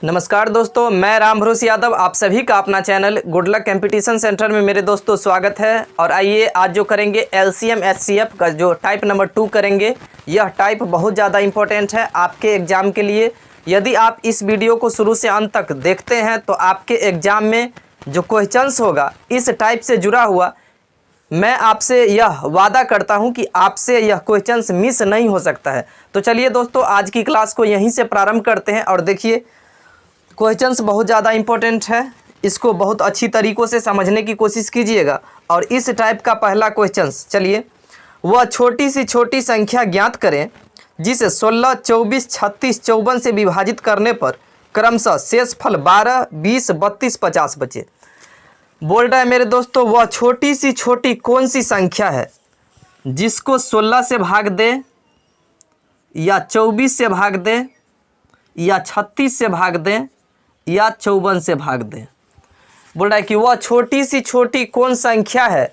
नमस्कार दोस्तों, मैं राम भरोसे यादव आप सभी का अपना channel good luck competition centre में मेरे दोस्तों स्वागत है। और आइए आज जो करेंगे एलसीएम एचसीएफ का जो टाइप नंबर 2 करेंगे। यह टाइप बहुत ज़्यादा इम्पोर्टेंट है आपके एग्ज़ाम के लिए। यदि आप इस वीडियो को शुरू से अंत तक देखते हैं तो आपके एग्ज़ाम में जो क्वेश्चंस होगा इस टाइप से जुड़ा हुआ, मैं आपसे यह वादा करता हूं कि आपसे यह क्वेश्चंस मिस नहीं हो सकता है। तो चलिए दोस्तों, आज की क्लास को यहीं से प्रारंभ करते हैं। और देखिए, क्वेश्चंस बहुत ज़्यादा इम्पोर्टेंट है, इसको बहुत अच्छी तरीक़ों से समझने की कोशिश कीजिएगा। और इस टाइप का पहला क्वेश्चंस, चलिए, वह छोटी सी छोटी संख्या ज्ञात करें जिसे 16, 24, 36, 54 से विभाजित करने पर क्रमशः शेषफल 12, 20, 32, 50 बचे। बोल रहा है मेरे दोस्तों, वह छोटी सी छोटी कौन सी संख्या है जिसको 16 से भाग दे या 24 से भाग दे या 36 से भाग दे या 54 से भाग दे। बोल रहा है कि वह छोटी सी छोटी कौन संख्या है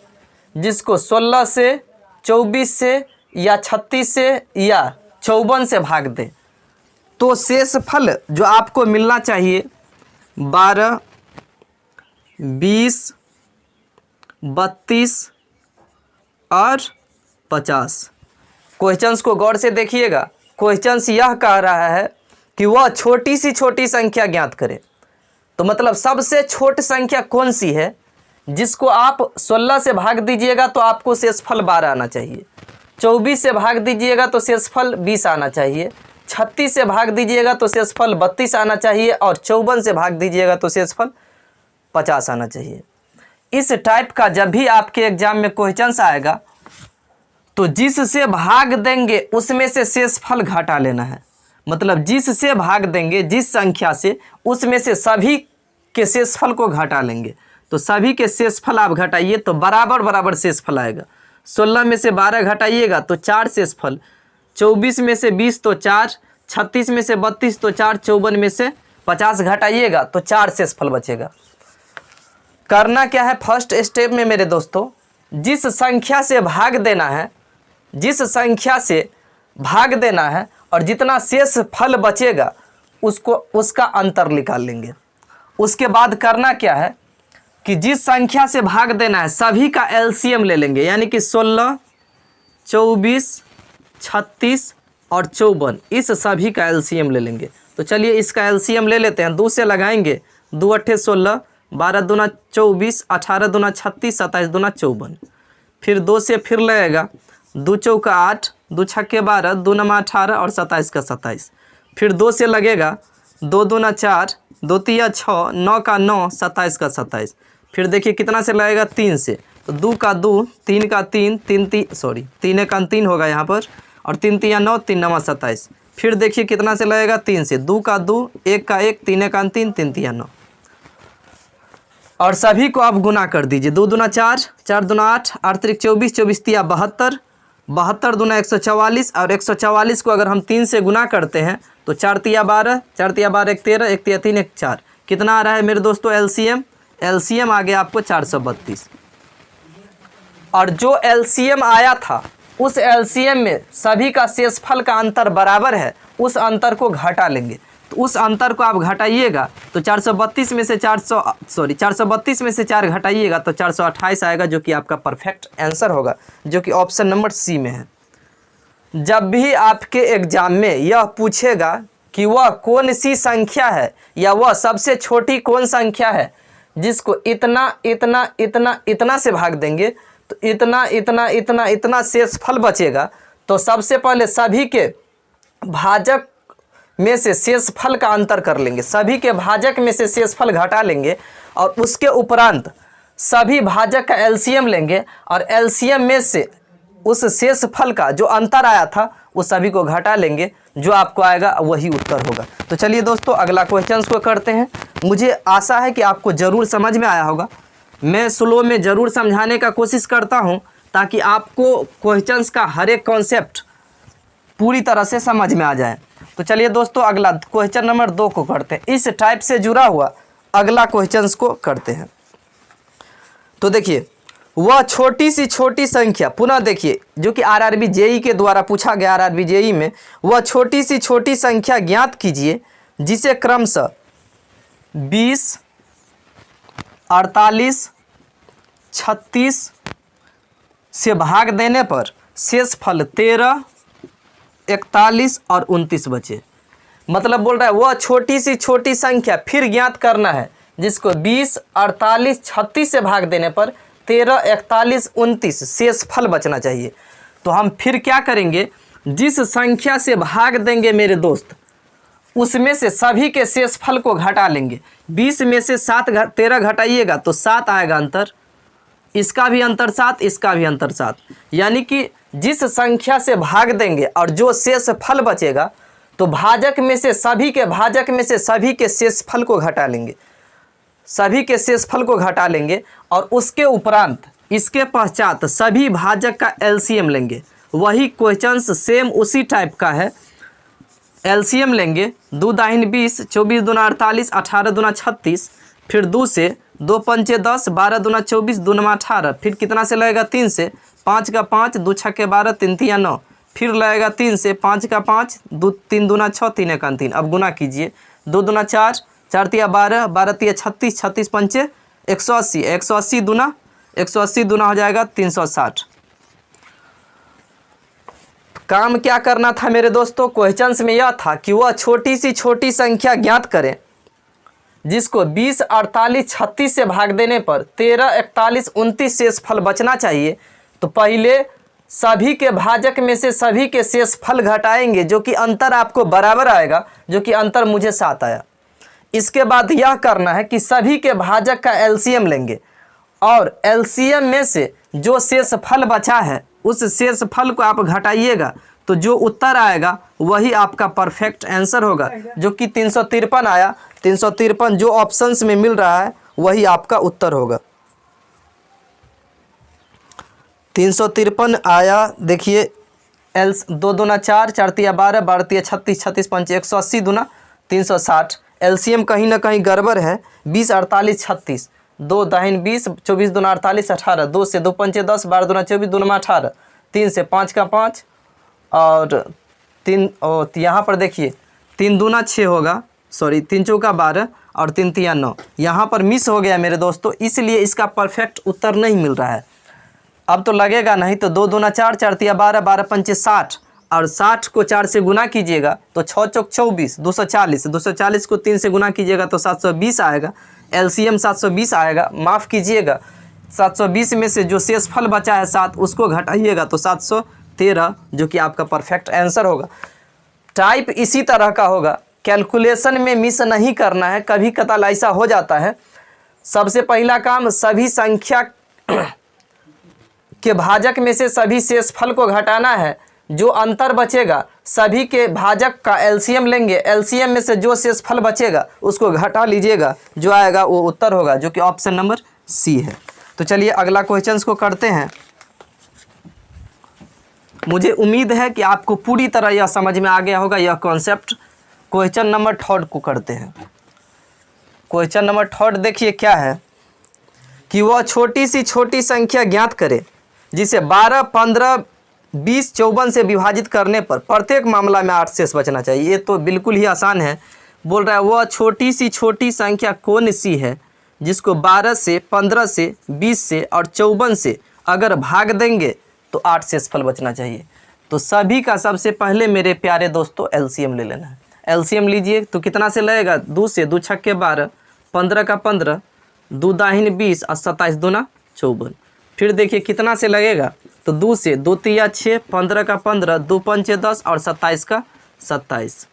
जिसको 16 से, 24 से या 36 से या 54 से भाग दे। तो शेषफल जो आपको मिलना चाहिए 12, 20, 32 और 50। क्वेश्चंस को गौर से देखिएगा। क्वेश्चंस यह कह रहा है कि वह छोटी सी छोटी संख्या ज्ञात करें। तो मतलब सबसे छोटी संख्या कौन सी है जिसको आप 16 से भाग दीजिएगा तो आपको शेषफल 12 आना चाहिए, 24 से भाग दीजिएगा तो शेषफल 20 आना चाहिए, 36 से भाग दीजिएगा तो शेषफल 32 आना चाहिए और 54 से भाग दीजिएगा तो शेषफल 50 आना चाहिए। इस टाइप का जब भी आपके एग्जाम में क्वेश्चंस आएगा तो जिससे भाग देंगे उसमें से शेषफल घटा लेना है। मतलब जिससे भाग देंगे, जिस संख्या से, उसमें से सभी के शेषफल को घटा लेंगे। तो सभी के शेषफल आप घटाइए तो बराबर बराबर शेषफल आएगा। 16 में से 12 घटाइएगा तो 4 शेषफल, 24 में से 20 तो 4, 36 में से 32 तो 4, 54 में से 50 घटाइएगा तो 4 शेषफल बचेगा। करना क्या है फर्स्ट स्टेप में मेरे दोस्तों, जिस संख्या से भाग देना है, जिस संख्या से भाग देना है और जितना शेष फल बचेगा उसका अंतर निकाल लेंगे। उसके बाद करना क्या है कि जिस संख्या से भाग देना है सभी का एलसीएम ले लेंगे, यानी कि 16, 24, 36 और 54, इस सभी का एलसीएम ले लेंगे। तो चलिए इसका एलसीएम ले लेते हैं। 2 से लगाएंगे, 2 अट्ठे 16, 12 दूना 24, 18 दूना 36, 27 दूना 54। फिर 2 से फिर लगेगा, 2 चौका 8, 2 छक्के 12, 2 नमा 18 और 27 का 27। फिर 2 से लगेगा, 2 दूना 4, 2 तिया 6, 9 का 9, 27 का 27। फिर देखिए कितना से लगेगा, 3 से, तो 2 का 2, 3 का 3, 3 का 3 होगा यहाँ पर, और 3 तिया 9, 3 नमा 27। फिर देखिए कितना से लगेगा, 3 से, 2 का 2, 1 का 1, 3 का 3, 3 तिया 9। और सभी को आप गुना कर दीजिए। 2 दूना 4, 4 दूना 8, 8 त्रिक 24, 24 तिया 72, 72 दूना 144, और 144 को अगर हम 3 से गुना करते हैं तो 4 तिया 12, 4 तिया 12 1 13, 1 तिया 3 1 4। कितना आ रहा है मेरे दोस्तों एलसीएम? एलसीएम आ गया आपको 432। और जो एलसीएम आया था उस एलसीएम में सभी का शेषफल का अंतर बराबर है, उस अंतर को घटा लेंगे। तो उस अंतर को आप घटाइएगा तो 432 में से 432 में से 4 घटाइएगा तो 428 आएगा, जो कि आपका परफेक्ट आंसर होगा, जो कि ऑप्शन नंबर सी में है। जब भी आपके एग्जाम में यह पूछेगा कि वह कौन सी संख्या है या वह सबसे छोटी कौन संख्या है जिसको इतना इतना इतना इतना से भाग देंगे तो इतना इतना इतना इतना शेषफल बचेगा, तो सबसे पहले सभी के भाजक में से शेषफल का अंतर कर लेंगे, सभी के भाजक में से शेषफल घटा लेंगे, और उसके उपरांत सभी भाजक का एलसीएम लेंगे और एलसीएम में से उस शेषफल का जो अंतर आया था उस सभी को घटा लेंगे, जो आपको आएगा वही उत्तर होगा। तो चलिए दोस्तों अगला क्वेश्चंस को करते हैं। मुझे आशा है कि आपको ज़रूर समझ में आया होगा। मैं स्लो में ज़रूर समझाने का कोशिश करता हूं ताकि आपको क्वेश्चंस का हर एक कॉन्सेप्ट पूरी तरह से समझ में आ जाए। तो चलिए दोस्तों अगला क्वेश्चन नंबर 2 को करते हैं। इस टाइप से जुड़ा हुआ अगला क्वेश्चंस को करते हैं। तो देखिए, वह छोटी सी छोटी संख्या, पुनः देखिए, जो कि आरआरबी जेई के द्वारा पूछा गया, आरआरबी जेई में, वह छोटी सी छोटी संख्या ज्ञात कीजिए जिसे क्रमशः 20, 48, 36 से भाग देने पर शेष फल 13, 41 और 29 बचे। मतलब बोल रहा है वह छोटी सी छोटी संख्या फिर ज्ञात करना है जिसको 20, 48, 36 से भाग देने पर 13, 41, 29 शेष फल बचना चाहिए। तो हम फिर क्या करेंगे, जिस संख्या से भाग देंगे मेरे दोस्त उसमें से सभी के शेष फल को घटा लेंगे। 20 में से 13 घटाइएगा तो 7 आएगा अंतर, इसका भी अंतर 7, इसका भी अंतर 7। यानी कि जिस संख्या से भाग देंगे और जो शेष फल बचेगा तो भाजक में से सभी के शेष फल को घटा लेंगे, सभी के शेष फल को घटा लेंगे और उसके उपरांत इसके पश्चात सभी भाजक का एलसीएम लेंगे। वही क्वेश्चंस सेम उसी टाइप का है। एलसीएम लेंगे 2 दाहिन 20, 24 दूना 48, 18 दूना 36, फिर 2 से 2 पंचे 10, 12 दूना 24, 2 नमा 18, फिर कितना से लगेगा 3 से, 5 का 5, 2 छक्के 12, 3 तिया 9, फिर लगेगा 3 से, 5 का 5, 3 दूना 6, 3 एक 3। अब गुना कीजिए, 2 दूना 4, 4 तिया 12, 12 तिया 36, 36 पंचे 180, 180 दूना हो जाएगा 360। काम क्या करना था मेरे दोस्तों, क्वेश्चंस में यह था कि वह छोटी सी छोटी संख्या ज्ञात करें जिसको 20, 48, 36 से भाग देने पर 13, 41, 29 शेष फल बचना चाहिए। तो पहले सभी के भाजक में से सभी के शेष फल घटाएंगे जो कि अंतर आपको बराबर आएगा, जो कि अंतर मुझे 7 आया। इसके बाद यह करना है कि सभी के भाजक का एलसीएम लेंगे और एलसीएम में से जो शेष फल बचा है उस शेष फल को आप घटाइएगा तो जो उत्तर आएगा वही आपका परफेक्ट आंसर होगा, जो कि 353 आया। 353 जो ऑप्शंस में मिल रहा है वही आपका उत्तर होगा। 353 आया। देखिए एल 2 दूना 4, 4 तिया 12, 12 तिया 36, 36 पंचे 180 दूना 360। एलसीएम कहीं ना कहीं गड़बड़ है। 20, 48, 36, 2 दाहिन 20, 24 दूना 48, 18, 2 से 2 पंचे 10, 12 दूना 24, 2 नमा 18, 3 से 5 का 5 और 3 यहाँ पर देखिए 3 दूना 6 होगा, सॉरी 3 चौका 12 और 3 तिया 9। यहाँ पर मिस हो गया मेरे दोस्तों, इसलिए इसका परफेक्ट उत्तर नहीं मिल रहा है। अब तो लगेगा नहीं तो 2 दूना 4, 4 तिया 12, 12 पंचे 60 और 60 को 4 से गुना कीजिएगा तो 6 चौक 24, 240, 240 को 3 से गुना कीजिएगा तो 720 आएगा। एलसीएम 720 आएगा। माफ़ कीजिएगा 720 में से जो शेष फल बचा है 7 उसको घटाइएगा तो 713 जो कि आपका परफेक्ट आंसर होगा। टाइप इसी तरह का होगा, कैलकुलेशन में मिस नहीं करना है, कभी कताल ऐसा हो जाता है। सबसे पहला काम सभी संख्या के भाजक में से सभी शेष फल को घटाना है। जो अंतर बचेगा सभी के भाजक का एलसीएम लेंगे, एलसीएम में से जो शेष फल बचेगा उसको घटा लीजिएगा, जो आएगा वो उत्तर होगा, जो कि ऑप्शन नंबर सी है। तो चलिए अगला क्वेश्चंस को करते हैं। मुझे उम्मीद है कि आपको पूरी तरह यह समझ में आ गया होगा यह कॉन्सेप्ट। क्वेश्चन नंबर 3 को करते हैं। क्वेश्चन नंबर 3 देखिए क्या है कि वह छोटी सी छोटी संख्या ज्ञात करे जिसे 12, 15, 20, 54 से विभाजित करने पर प्रत्येक मामला में 8 शेष बचना चाहिए। ये तो बिल्कुल ही आसान है। बोल रहा है वह छोटी सी छोटी संख्या कौन सी है जिसको 12 से, 15 से, 20 से और 54 से अगर भाग देंगे तो 8 शेष फल बचना चाहिए। तो सभी का सबसे पहले मेरे प्यारे दोस्तों एलसीएम ले लेना है। एलसीएम लीजिए तो कितना से लगेगा, 2 से 2 छक्के 12, 15 का 15, 2 दाहिन 20 और 27 दूना 54। फिर देखिए कितना से लगेगा तो 2 से 2 तिया 6, 15 का 15, 2 पंचे 10 और 27 का 27।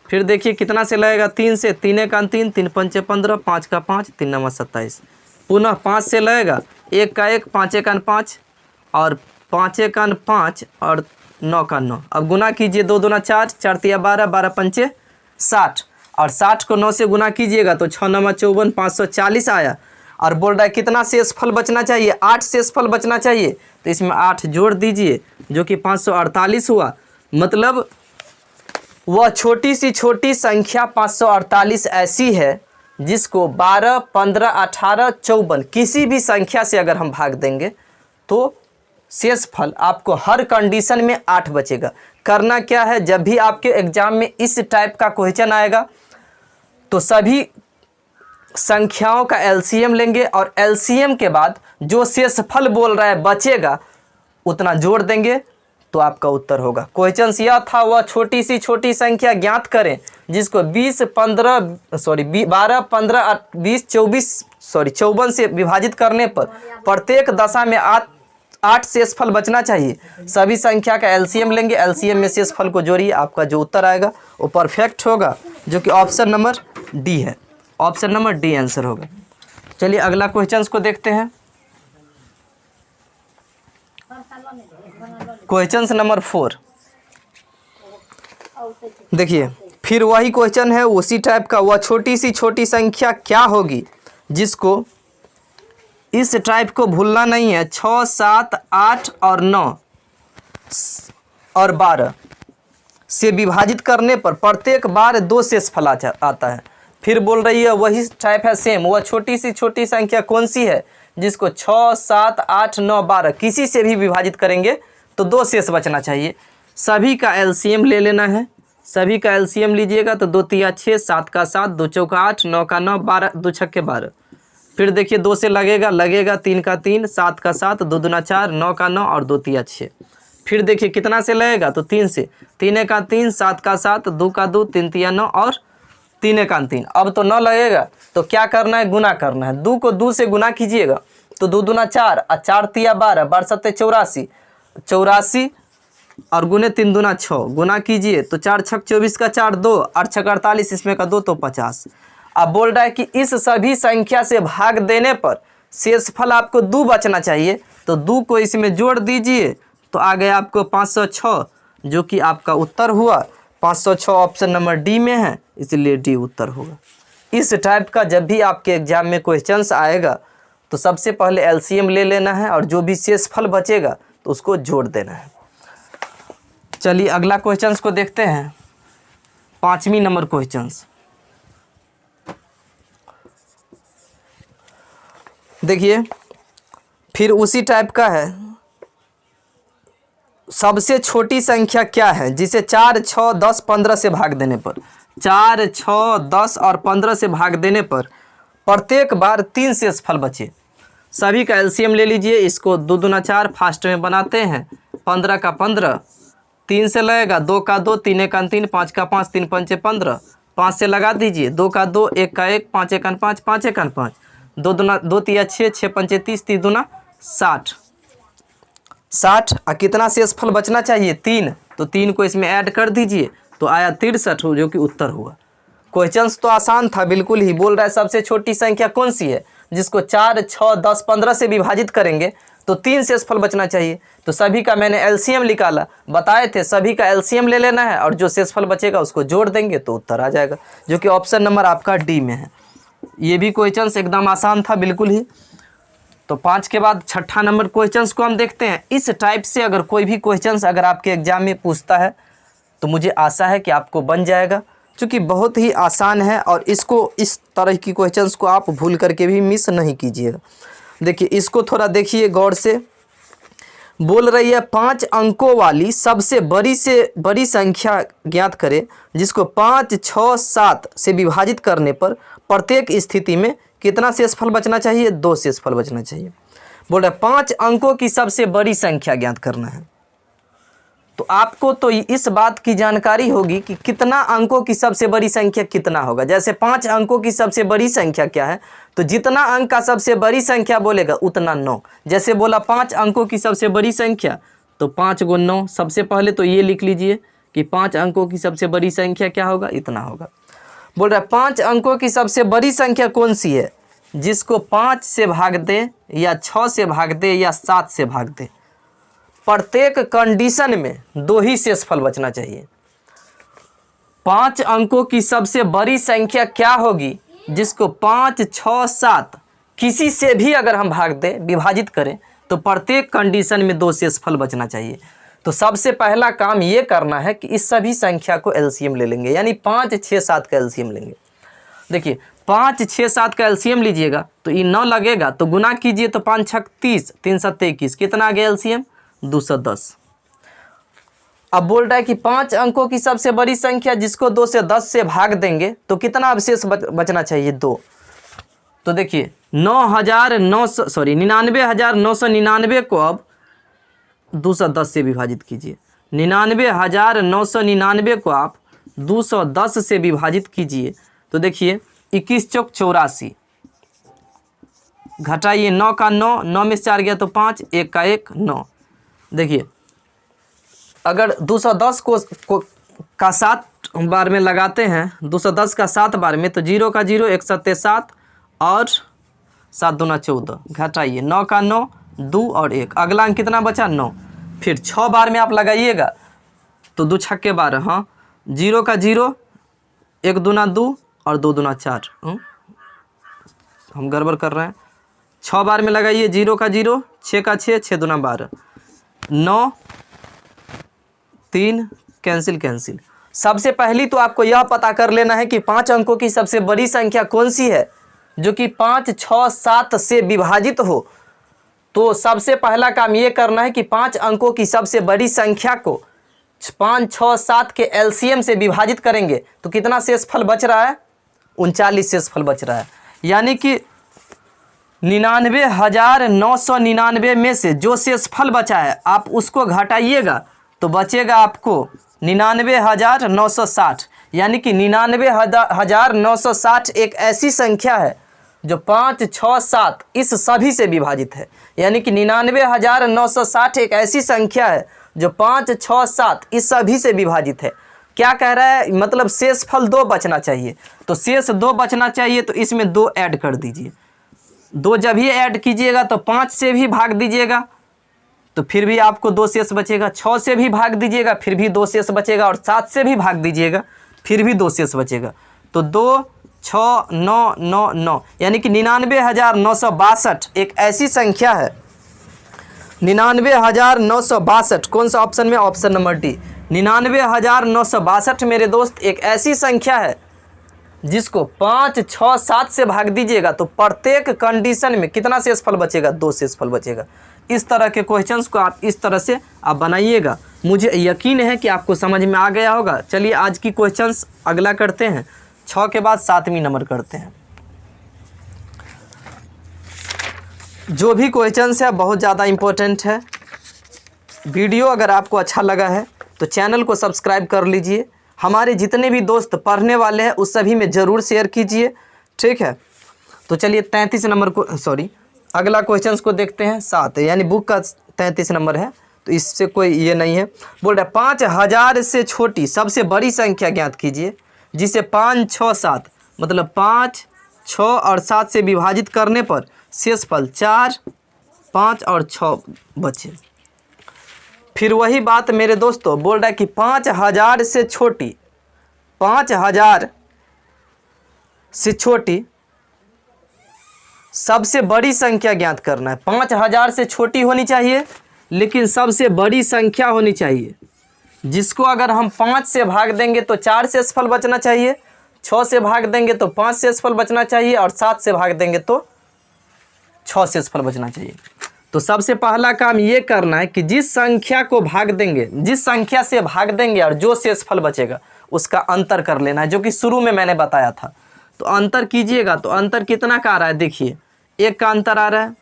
फिर देखिए कितना से लगेगा, 3 से 3 एक 3, 3 पंचे 15, 5 का 5, 3 नमा 27। पुनः 5 से लगेगा, 1 का 1, 5 एक 5 और 5 एक 5 और 9 का 9। अब गुना कीजिए, 2 दूना 4, 4 तिया 12, 12 पंचे 60 और 60 को 9 से गुना कीजिएगा तो 6 नमा 54, 540 आया। और बोल रहा है कितना शेष फल बचना चाहिए, 8 शेष फल बचना चाहिए। तो इसमें 8 जोड़ दीजिए जो कि 548 हुआ। मतलब वह छोटी सी छोटी संख्या 548 ऐसी है जिसको 12, 15, 18, 54 किसी भी संख्या से अगर हम भाग देंगे तो शेष फल आपको हर कंडीशन में 8 बचेगा। करना क्या है, जब भी आपके एग्जाम में इस टाइप का क्वेश्चन आएगा तो सभी संख्याओं का एलसीएम लेंगे और एलसीएम के बाद जो शेषफल बोल रहा है बचेगा उतना जोड़ देंगे तो आपका उत्तर होगा। क्वेश्चन यह था, वह छोटी सी छोटी संख्या ज्ञात करें जिसको 12, 15, 20, 54 से विभाजित करने पर प्रत्येक दशा में 8 शेषफल बचना चाहिए। सभी संख्या का एलसीएम लेंगे, एलसीएम में शेषफल को जोड़िए, आपका जो उत्तर आएगा वो परफेक्ट होगा, जो कि ऑप्शन नंबर डी है। ऑप्शन नंबर डी आंसर होगा। चलिए अगला क्वेश्चन को देखते हैं। क्वेश्चन नंबर 4 देखिए, फिर वही क्वेश्चन है उसी टाइप का। वह छोटी सी छोटी संख्या क्या होगी जिसको, इस टाइप को भूलना नहीं है, 6, 7, 8 और 9 और 12 से विभाजित करने पर प्रत्येक बार 2 शेषफल आता है। फिर बोल रही है वही टाइप है सेम। वह छोटी सी छोटी संख्या कौन सी है जिसको 6, 7, 8, 9, 12 किसी से भी विभाजित करेंगे तो 2 शेष बचना चाहिए। सभी का एलसीएम ले लेना है। सभी का एलसीएम लीजिएगा तो 2 तिया 6, 7 का 7, 2 चौका 8, 9 का 9, 12, 2 छक्के 12। फिर देखिए 2 से लगेगा 3 का 3, 7 का 7, 2 दूना 4, 9 का 9 और 2 तिया 6। फिर देखिए कितना से लगेगा तो 3 से, 3 का 3, 7 का 7, 2 का 2, 3 तिया 9 और 3 का 3। अब तो 9 लगेगा तो क्या करना है, गुना करना है। 2 को 2 से गुना कीजिएगा तो 2 दूना 4 और 4 तिया 12, 12 सत्ते 84, 84 और गुने 3 दूना 6, गुना कीजिए तो 4 छक 24 का 4, 2 और 6 48, इसमें का 2 तो 50। अब बोल रहा है कि इस सभी संख्या से भाग देने पर शेषफल आपको 2 बचना चाहिए, तो 2 को इसमें जोड़ दीजिए तो आ गया आपको 506, जो कि आपका उत्तर हुआ। 506 ऑप्शन नंबर डी में है, इसलिए डी उत्तर होगा। इस टाइप का जब भी आपके एग्जाम में क्वेश्चंस आएगा तो सबसे पहले एलसीएम ले लेना है और जो भी शेषफल बचेगा तो उसको जोड़ देना है। चलिए अगला क्वेश्चंस को देखते हैं। 5वीं नंबर क्वेश्चंस देखिए, फिर उसी टाइप का है। सबसे छोटी संख्या क्या है जिसे 4, 6, 10, 15 से भाग देने पर, 4, 6, 10 और 15 से भाग देने पर प्रत्येक बार 3 शेषफल बचे। सभी का एलसीएम ले लीजिए। इसको 2 दूना 4 फास्ट में बनाते हैं। 15 का 15, 3 से लगेगा, 2 का 2, 3 का 3, 5 का 5, 3 पंचे 15, 5 से लगा दीजिए, 2 का 2, 1 का 1, 5 1 5, 5 1 5, 2 तिया 6, 6 पंचे 30, 3 दूना 60, 60 और कितना शेषफल बचना चाहिए, 3, तो 3 को इसमें ऐड कर दीजिए तो आया 63, जो कि उत्तर हुआ। क्वेश्चंस तो आसान था बिल्कुल ही। बोल रहा है सबसे छोटी संख्या कौन सी है जिसको 4, 6, 10, 15 से विभाजित करेंगे तो 3 शेषफल बचना चाहिए। तो सभी का मैंने एलसीएम निकाला, बताए थे सभी का एलसीएम ले लेना है और जो शेषफल बचेगा उसको जोड़ देंगे तो उत्तर आ जाएगा, जो कि ऑप्शन नंबर आपका डी में है। ये भी क्वेश्चंस एकदम आसान था बिल्कुल ही। तो 5 के बाद 6ठा नंबर क्वेश्चंस को हम देखते हैं। इस टाइप से अगर कोई भी क्वेश्चंस अगर आपके एग्जाम में पूछता है तो मुझे आशा है कि आपको बन जाएगा, क्योंकि बहुत ही आसान है और इसको इस तरह की क्वेश्चंस को आप भूल करके भी मिस नहीं कीजिएगा। देखिए इसको थोड़ा देखिए गौर से। बोल रही है 5 अंकों वाली सबसे बड़ी संख्या ज्ञात करें जिसको 5, 6, 7 से विभाजित करने पर प्रत्येक स्थिति में कितना शेषफल बचना चाहिए, 2 शेषफल बचना चाहिए। बोल रहा है 5 अंकों की सबसे बड़ी संख्या ज्ञात करना है। तो आपको तो इस बात की जानकारी होगी कि कितना अंकों की सबसे बड़ी संख्या कितना होगा। जैसे 5 अंकों की सबसे बड़ी संख्या क्या है, तो जितना अंक का सबसे बड़ी संख्या बोलेगा उतना 9। जैसे बोला 5 अंकों की सबसे बड़ी संख्या तो 5 × 9। सबसे पहले तो ये लिख लीजिए कि 5 अंकों की सबसे बड़ी संख्या क्या होगा, इतना होगा। बोल रहा है 5 अंकों की सबसे बड़ी संख्या कौन सी है जिसको 5 से भाग दे या 6 से भाग दे या 7 से भाग दे, प्रत्येक कंडीशन में 2 ही शेषफल बचना चाहिए। 5 अंकों की सबसे बड़ी संख्या क्या होगी जिसको 5, 6, 7 किसी से भी अगर हम भाग दें, विभाजित करें, तो प्रत्येक कंडीशन में 2 शेषफल बचना चाहिए। तो सबसे पहला काम ये करना है कि इस सभी संख्या को एलसीएम ले लेंगे, यानी 5, 6, 7 का एलसीएम लेंगे। देखिए 5, 6, 7 का एलसीएम लीजिएगा तो ये 9 लगेगा, तो गुना कीजिए तो 5 छक 30, 3 7 21, कितना आ गया एलसीएम, 210। अब बोल रहा है कि 5 अंकों की सबसे बड़ी संख्या जिसको 2 से 10 से भाग देंगे तो कितना अवशेष बचना चाहिए, 2। तो देखिए 99,999 को अब 210 से विभाजित कीजिए। 99,999 को आप 210 से विभाजित कीजिए तो देखिए 21 चौक 84, घटाइए 9 का 9, 9 में से 4 गया तो 5, 1 का 1, 9। देखिए अगर 210 का 7 बार में लगाते हैं, 210 का 7 बार में, तो 0 का 0, 1 7 7 और 7 दूना 14, घटाइए 9 का 9, 2 और 1, अगला अंक कितना बचा 9। फिर 6 बार में आप लगाइएगा तो 2 छक्के 12, हाँ 0 का 0, 1 दूना 2 और 2 दूना 4, हम गड़बड़ कर रहे हैं। 6 बार में लगाइए 0 का 0, 6 का 6, 6 दूना 12, 9 3 कैंसिल। सबसे पहली तो आपको यह पता कर लेना है कि 5 अंकों की सबसे बड़ी संख्या कौन सी है जो कि 5, 6, 7 से विभाजित हो। तो सबसे पहला काम ये करना है कि 5 अंकों की सबसे बड़ी संख्या को 5, 6, 7 के एलसीएम से विभाजित करेंगे तो कितना शेषफल बच रहा है, 39 शेषफल बच रहा है। यानी कि 99,999 में से जो शेषफल बचा है आप उसको घटाइएगा तो बचेगा आपको 99,960। यानी कि 99,960 एक ऐसी संख्या है जो 5, 6, 7 इस सभी से विभाजित है। यानी कि 99,960 एक ऐसी संख्या है जो 5, 6, 7 इस सभी से विभाजित है। क्या कह रहा है, मतलब शेषफल 2 बचना चाहिए। तो शेष 2 बचना चाहिए तो इसमें 2 ऐड कर दीजिए। 2 जब ही ऐड कीजिएगा तो 5 से भी भाग दीजिएगा तो फिर भी आपको 2 शेष बचेगा, 6 से भी भाग दीजिएगा फिर भी 2 शेष बचेगा, और 7 से भी भाग दीजिएगा फिर भी 2 शेष बचेगा। तो 2, 6, 9, 9, 9 यानी कि 99,962 एक ऐसी संख्या है। 99,962 कौन सा ऑप्शन में, ऑप्शन नंबर डी। 99,962 मेरे दोस्त एक ऐसी संख्या है जिसको 5, 6, 7 से भाग दीजिएगा तो प्रत्येक कंडीशन में कितना शेषफल बचेगा, 2 शेषफल बचेगा। इस तरह के क्वेश्चंस को आप इस तरह से आप बनाइएगा। मुझे यकीन है कि आपको समझ में आ गया होगा। चलिए आज की क्वेश्चंस अगला करते हैं, 6 के बाद 7वीं नंबर करते हैं। जो भी क्वेश्चंस है बहुत ज़्यादा इम्पोर्टेंट है। वीडियो अगर आपको अच्छा लगा है तो चैनल को सब्सक्राइब कर लीजिए। हमारे जितने भी दोस्त पढ़ने वाले हैं उस सभी में ज़रूर शेयर कीजिए, ठीक है। तो चलिए 33 नंबर को अगला क्वेश्चंस को देखते हैं। 7 यानी बुक का 33 नंबर है तो इससे कोई ये नहीं है। बोल रहा है 5,000 से छोटी सबसे बड़ी संख्या ज्ञात कीजिए जिसे 5, 6, 7 मतलब 5, 6 और 7 से विभाजित करने पर शेषफल 4, 5 और 6 बचे। फिर वही बात मेरे दोस्तों, बोल रहा है कि 5,000 से छोटी, 5,000 से छोटी सबसे बड़ी संख्या ज्ञात करना है। 5,000 से छोटी होनी चाहिए लेकिन सबसे बड़ी संख्या होनी चाहिए, जिसको अगर हम 5 से भाग देंगे तो 4 शेषफल बचना चाहिए, 6 से भाग देंगे तो 5 शेषफल बचना चाहिए और 7 से भाग देंगे तो 6 शेषफल बचना चाहिए। तो सबसे पहला काम ये करना है कि जिस संख्या को भाग देंगे, जिस संख्या से भाग देंगे और जो शेषफल बचेगा उसका अंतर कर लेना है, जो कि शुरू में मैंने बताया था। तो अंतर कीजिएगा तो अंतर कितना का आ रहा है, देखिए 1 का अंतर आ रहा है,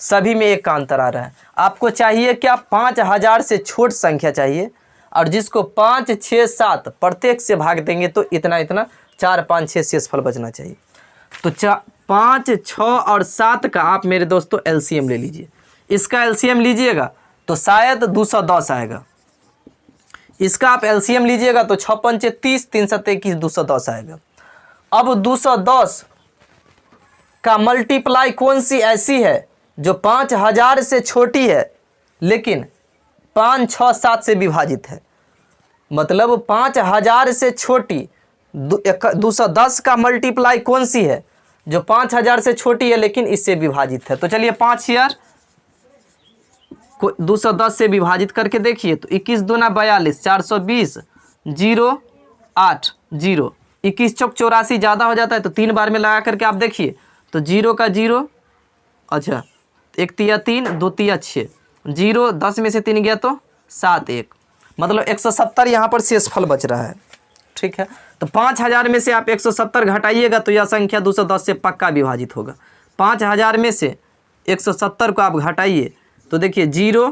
सभी में 1 का अंतर आ रहा है। आपको चाहिए क्या, 5,000 से छोट संख्या चाहिए और जिसको 5, 6, 7 प्रत्येक से भाग देंगे तो इतना इतना 4, 5, 6 शेषफल बचना चाहिए। तो 5, 6 और 7 का आप मेरे दोस्तों एलसीएम ले लीजिए। इसका एलसीएम लीजिएगा तो शायद 210 आएगा। इसका आप एलसीएम लीजिएगा तो 6 पंचे 30, 3 सत्ते 21, 210 आएगा। अब 210 का मल्टीप्लाई कौन सी ऐसी है जो 5,000 से छोटी है लेकिन 5, 6, 7 से विभाजित है। मतलब 5,000 से छोटी 210 का मल्टीप्लाई कौन सी है जो 5,000 से छोटी है लेकिन इससे विभाजित है। तो चलिए 5,000 को 210 से विभाजित करके देखिए तो 21 दूना 42, 420, 0, 8, 0, 21 चौक 84 ज़्यादा हो जाता है तो 3 बार में लगा करके आप देखिए तो 0 का 0, अच्छा 1 तिया 3, 2 तिया 6, 0 10 में से 3 गया तो 7, 1 मतलब 170 यहाँ पर शेषफल बच रहा है, ठीक है। तो 5000 में से आप 170 घटाइएगा तो यह संख्या 210 से पक्का विभाजित होगा। 5000 में से 170 को आप घटाइए तो देखिए 0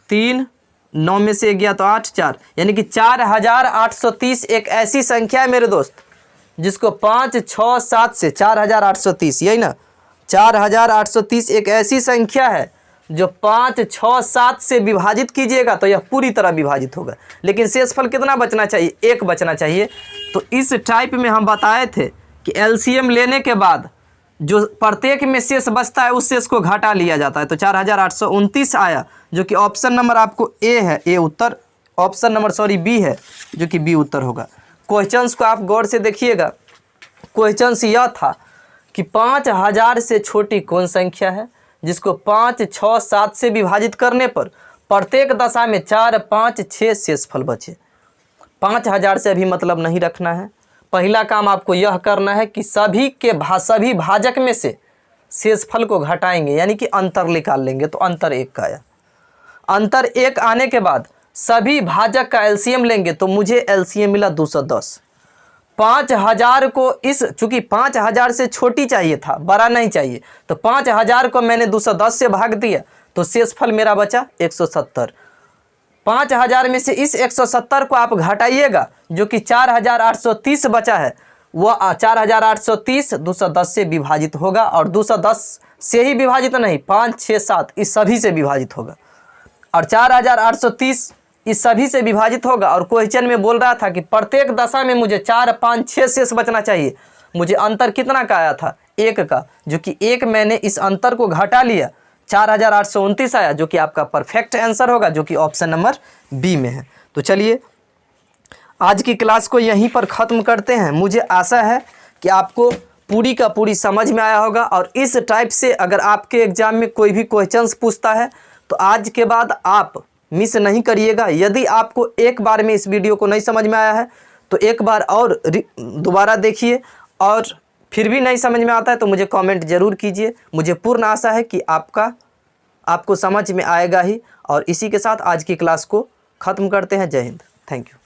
3 9 में से गया तो 8 4, यानी कि 4830 एक ऐसी संख्या है मेरे दोस्त जिसको 5 6 7 से 4830, यही ना 4830 एक ऐसी संख्या है जो 5 6 7 से विभाजित कीजिएगा तो यह पूरी तरह विभाजित होगा। लेकिन शेषफल कितना बचना चाहिए? 1 बचना चाहिए। तो इस टाइप में हम बताए थे कि एलसीएम लेने के बाद जो प्रत्येक में शेष बचता है उस शेष को घटा लिया जाता है। तो 4829 आया जो कि ऑप्शन नंबर आपको ए है, ए उत्तर, ऑप्शन नंबर बी है जो कि बी उत्तर होगा। क्वेश्चंस को आप गौर से देखिएगा। क्वेश्चंस यह था कि 5000 से छोटी कौन संख्या है जिसको 5 6 7 से विभाजित करने पर प्रत्येक दशा में 4 5 6 शेषफल बचे। 5000 से अभी मतलब नहीं रखना है। पहला काम आपको यह करना है कि सभी भाजक में से शेषफल को घटाएंगे, यानी कि अंतर निकाल लेंगे। तो अंतर 1 का आया। अंतर 1 आने के बाद सभी भाजक का एलसीएम लेंगे तो मुझे एलसीएम मिला 210। 5000 को चूंकि 5000 से छोटी चाहिए था, बड़ा नहीं चाहिए, तो 5000 को मैंने 210 से भाग दिया तो शेषफल मेरा बचा 170। 5000 में से इस 170 को आप घटाइएगा जो कि 4830 बचा है, वह 4830 210 से विभाजित होगा। और 210 से ही विभाजित नहीं, 5 6 7 इस सभी से विभाजित होगा। और 4830 इस सभी से विभाजित होगा। और क्वेश्चन में बोल रहा था कि प्रत्येक दशा में मुझे 4 5 6 शेष बचना चाहिए। मुझे अंतर कितना का आया था? 1 का, जो कि 1 मैंने इस अंतर को घटा लिया, 4829 आया जो कि आपका परफेक्ट आंसर होगा, जो कि ऑप्शन नंबर बी में है। तो चलिए आज की क्लास को यहीं पर ख़त्म करते हैं। मुझे आशा है कि आपको पूरी का पूरी समझ में आया होगा। और इस टाइप से अगर आपके एग्ज़ाम में कोई भी क्वेश्चंस पूछता है तो आज के बाद आप मिस नहीं करिएगा। यदि आपको एक बार में इस वीडियो को नहीं समझ में आया है तो एक बार और दोबारा देखिए, और फिर भी नहीं समझ में आता है तो मुझे कमेंट ज़रूर कीजिए। मुझे पूर्ण आशा है कि आपको समझ में आएगा ही। और इसी के साथ आज की क्लास को ख़त्म करते हैं। जय हिंद, थैंक यू।